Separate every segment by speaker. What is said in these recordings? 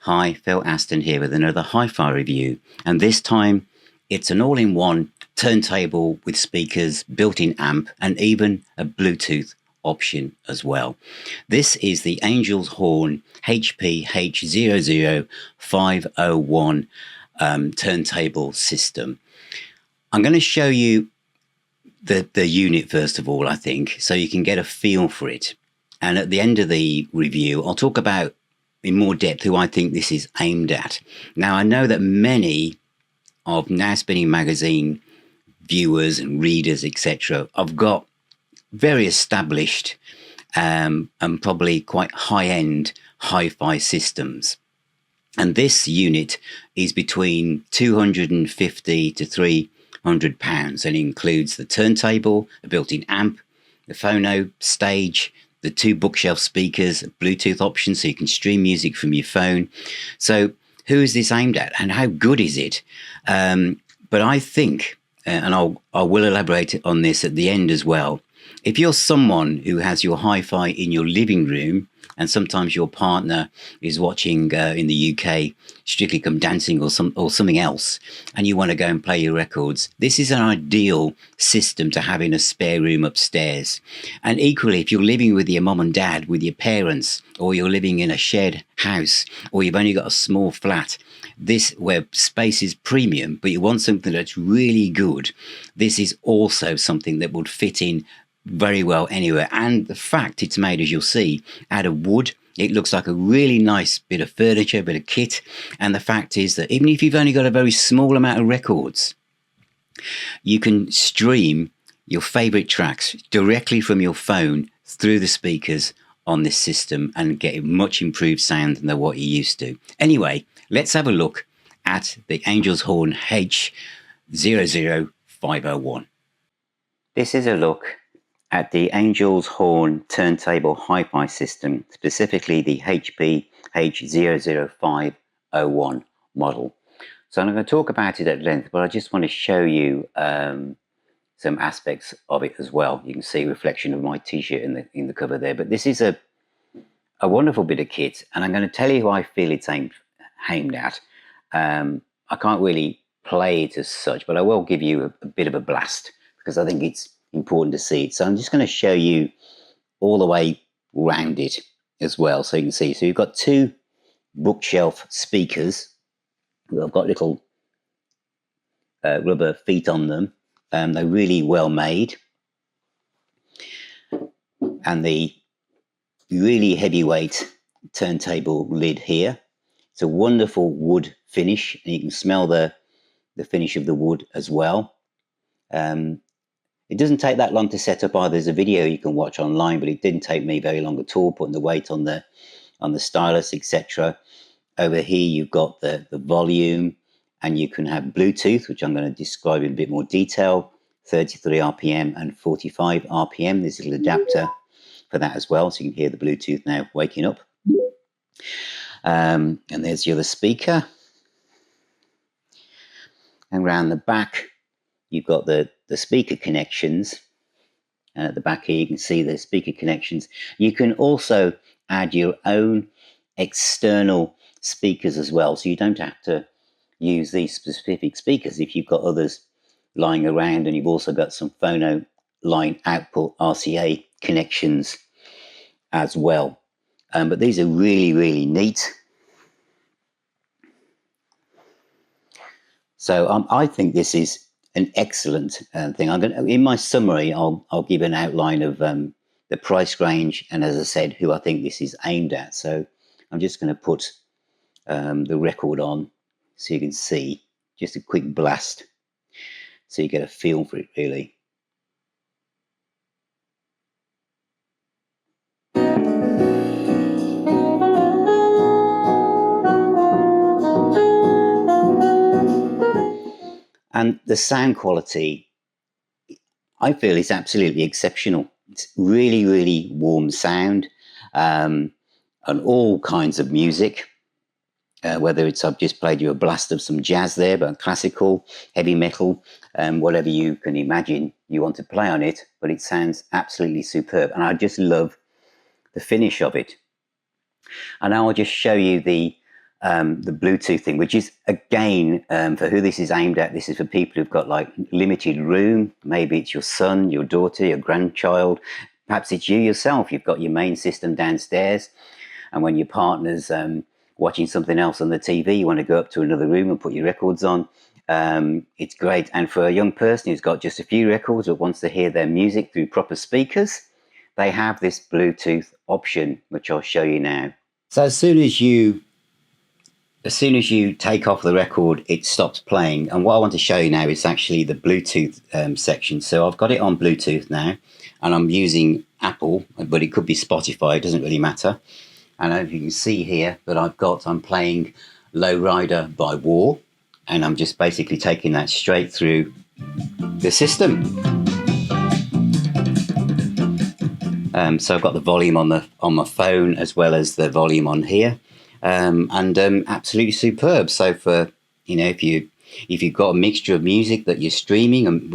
Speaker 1: Hi, Phil Aston here with another Hi-Fi review, and this time it's an all-in-one turntable with speakers, built-in amp, and even a Bluetooth option as well. This is the Angel's Horn HP H00501 turntable system. I'm going to show you the unit first of all, I think, so you can get a feel for it. And at the end of the review, I'll talk about in more depth who I think this is aimed at. Now, I know that many of Now Spinning magazine viewers and readers, etc., have got very established and probably quite high-end hi-fi systems. And this unit is between £250 to £300 and includes the turntable, a built-in amp, the phono, stage, the two bookshelf speakers, a Bluetooth option so you can stream music from your phone. So who is this aimed at and how good is it? But I think, and I will elaborate on this at the end as well, if you're someone who has your hi-fi in your living room and sometimes your partner is watching in the UK Strictly Come Dancing or something else, and you want to go and play your records, this is an ideal system to have in a spare room upstairs. And equally, if you're living with your mum and dad, with your parents, or you're living in a shared house, or you've only got a small flat, this where space is premium, but you want something that's really good, this is also something that would fit in very well anywhere. And the fact it's made, as you'll see, out of wood, it looks like a really nice bit of furniture, a bit of kit. And the fact is that even if you've only got a very small amount of records, you can stream your favorite tracks directly from your phone through the speakers on this system and get a much improved sound than what you used to. Anyway, let's have a look at the Angel's Horn H00501. This is a look at the Angel's Horn turntable hi-fi system, specifically the HP H00501 model. So I'm going to talk about it at length, but I just want to show you some aspects of it as well. You can see a reflection of my t-shirt in the cover there, but this is a wonderful bit of kit, and I'm going to tell you who I feel it's aimed at. I can't really play it as such, but I will give you a bit of a blast because I think it's important to see it. So I'm just going to show you all the way round it as well, so you can see. So you've got two bookshelf speakers. I've got little rubber feet on them. They're really well made, and the really heavyweight turntable lid here. It's a wonderful wood finish, and you can smell the finish of the wood as well. It doesn't take that long to set up either. There's a video you can watch online, but it didn't take me very long at all, putting the weight on the stylus, etc. Over here you've got the volume, and you can have Bluetooth, which I'm going to describe in a bit more detail, 33 RPM and 45 RPM. There's a little adapter for that as well, so you can hear the Bluetooth now waking up. And there's the other speaker. And around the back, you've got the speaker connections. And at the back here, you can see the speaker connections. You can also add your own external speakers as well. So you don't have to use these specific speakers if you've got others lying around, and you've also got some phono line output RCA connections as well. But these are really, really neat. So I think this is an excellent thing. In my summary, I'll give an outline of the price range, and as I said, who I think this is aimed at. So I'm just going to put the record on so you can see, just a quick blast, so you get a feel for it really. And the sound quality, I feel, is absolutely exceptional. It's really, really warm sound, and all kinds of music. Whether it's, I've just played you a blast of some jazz there, but classical, heavy metal, whatever you can imagine you want to play on it, but it sounds absolutely superb. And I just love the finish of it. And now I'll just show you the the Bluetooth thing, which is again for who this is aimed at. This is for people who've got like limited room. Maybe it's your son, your daughter, your grandchild. Perhaps it's you yourself. You've got your main system downstairs, and when your partner's watching something else on the TV, you want to go up to another room and put your records on. It's great. And for a young person who's got just a few records or wants to hear their music through proper speakers, they have this Bluetooth option, which I'll show you now. So as soon as you take off the record, it stops playing. And what I want to show you now is actually the Bluetooth section. So I've got it on Bluetooth now, and I'm using Apple, but it could be Spotify. It doesn't really matter. And as you can see here that I'm playing Lowrider by War, and I'm just basically taking that straight through the system. So I've got the volume on my phone as well as the volume on here. Absolutely superb. So for, if you've got a mixture of music that you're streaming, and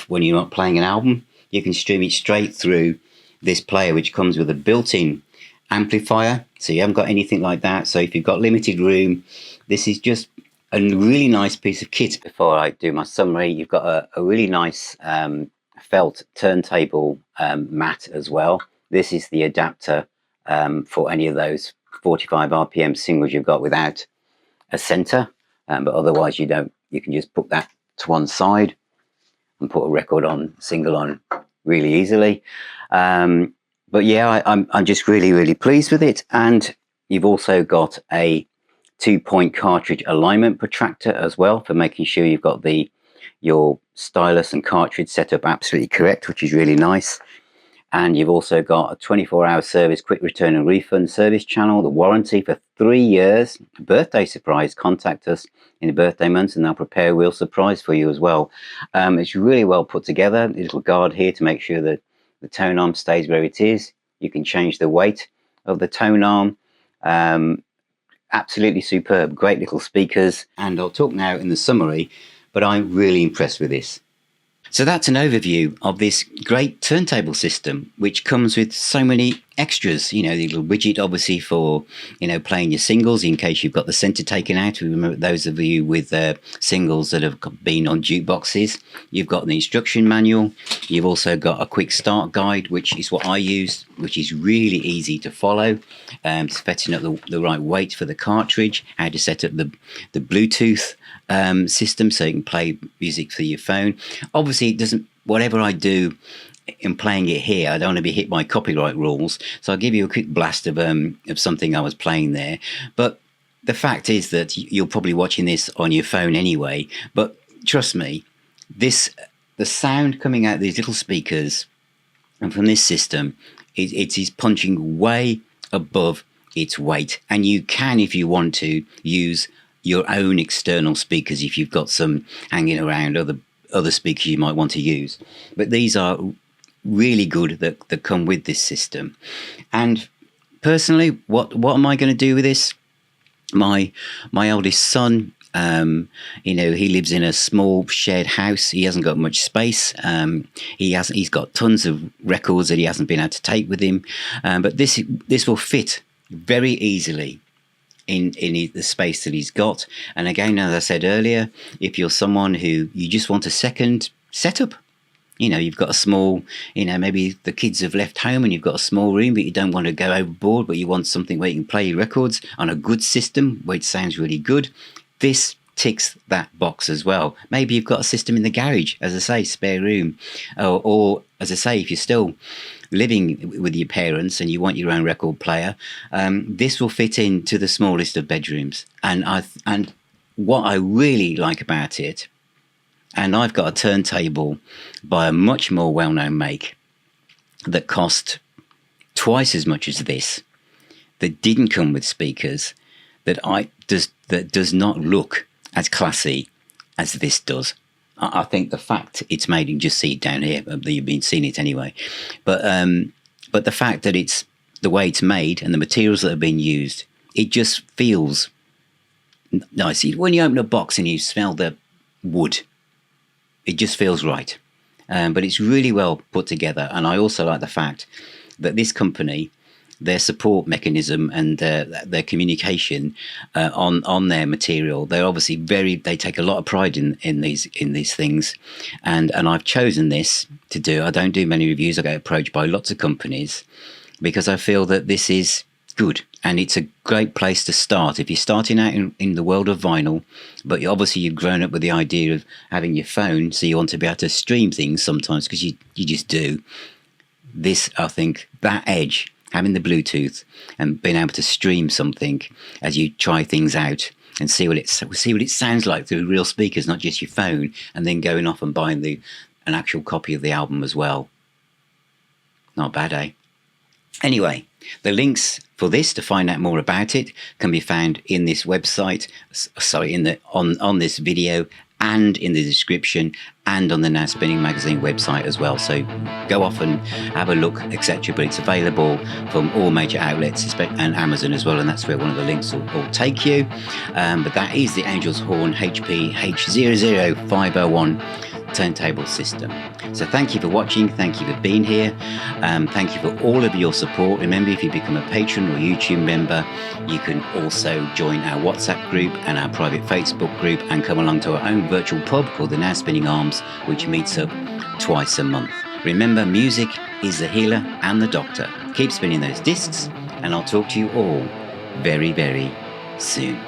Speaker 1: when you're not playing an album, you can stream it straight through this player, which comes with a built-in amplifier. So you haven't got anything like that. So if you've got limited room, this is just a really nice piece of kit. Before I do my summary, you've got a really nice felt turntable mat as well. This is the adapter for any of those 45 RPM singles you've got without a center, but otherwise you can just put that to one side and put a record on, single on really easily. But yeah, I'm just really, really pleased with it. And you've also got a 2-point cartridge alignment protractor as well for making sure you've got your stylus and cartridge set up absolutely correct, which is really nice. And you've also got a 24-hour service, quick return and refund service channel, the warranty for 3 years, birthday surprise. Contact us in the birthday month and they'll prepare a real surprise for you as well. It's really well put together. A little guard here to make sure that the tone arm stays where it is. You can change the weight of the tone arm. Absolutely superb, great little speakers. And I'll talk now in the summary, but I'm really impressed with this. So that's an overview of this great turntable system, which comes with so many extras. The little widget, obviously, for, playing your singles in case you've got the center taken out. Remember, those of you with singles that have been on jukeboxes, you've got the instruction manual. You've also got a quick start guide, which is what I use, which is really easy to follow. Setting up the right weight for the cartridge, how to set up the Bluetooth system so you can play music for your phone. Obviously, it doesn't. Whatever I do in playing it here, I don't want to be hit by copyright rules. So I'll give you a quick blast of something I was playing there. But the fact is that you're probably watching this on your phone anyway. But trust me, the sound coming out of these little speakers and from this system, it is punching way above its weight. And you can, if you want to, use your own external speakers if you've got some hanging around, other speakers you might want to use. But these are really good that come with this system. And personally, what am I going to do with this? My oldest son, he lives in a small shared house. He hasn't got much space. He's got tons of records that he hasn't been able to take with him. But this will fit very easily in the space that he's got. And again, as I said earlier, if you're someone who you just want a second setup, you've got a small, maybe the kids have left home and you've got a small room, but you don't want to go overboard, but you want something where you can play your records on a good system where it sounds really good. This ticks that box as well. Maybe you've got a system in the garage, as I say, spare room, or as I say, if you're still living with your parents and you want your own record player, this will fit into the smallest of bedrooms. And what I really like about it, and I've got a turntable by a much more well-known make that cost twice as much as this, that didn't come with speakers, that does not look as classy as this does. I think the fact it's made, you can just see it down here, you've been seeing it anyway, but the fact that it's the way it's made and the materials that have been used, it just feels nice. When you open a box and you smell the wood, it just feels right. But it's really well put together. And I also like the fact that this company their support mechanism and their communication on their material. They're obviously they take a lot of pride in these things, and I've chosen this to do. I don't do many reviews. I get approached by lots of companies because I feel that this is good, and it's a great place to start if you're starting out in the world of vinyl, but you've grown up with the idea of having your phone, so you want to be able to stream things sometimes because you just do. This, I think, that edge, having the Bluetooth and being able to stream something as you try things out and see what it sounds like through real speakers, not just your phone, and then going off and buying an actual copy of the album as well. Not bad, eh? Anyway, the links for this to find out more about it can be found in this website, on this video, and in the description, and on the Now Spinning magazine website as well. So go off and have a look, etc. But it's available from all major outlets and Amazon as well, and that's where one of the links will take you. But that is the Angel's Horn HP H00501 turntable system. So thank you for watching, thank you for being here, thank you for all of your support. Remember, if you become a patron or YouTube member, you can also join our WhatsApp group and our private Facebook group and come along to our own virtual pub called the Now Spinning Arms, which meets up twice a month. Remember, music is the healer and the doctor. Keep spinning those discs, and I'll talk to you all very, very soon.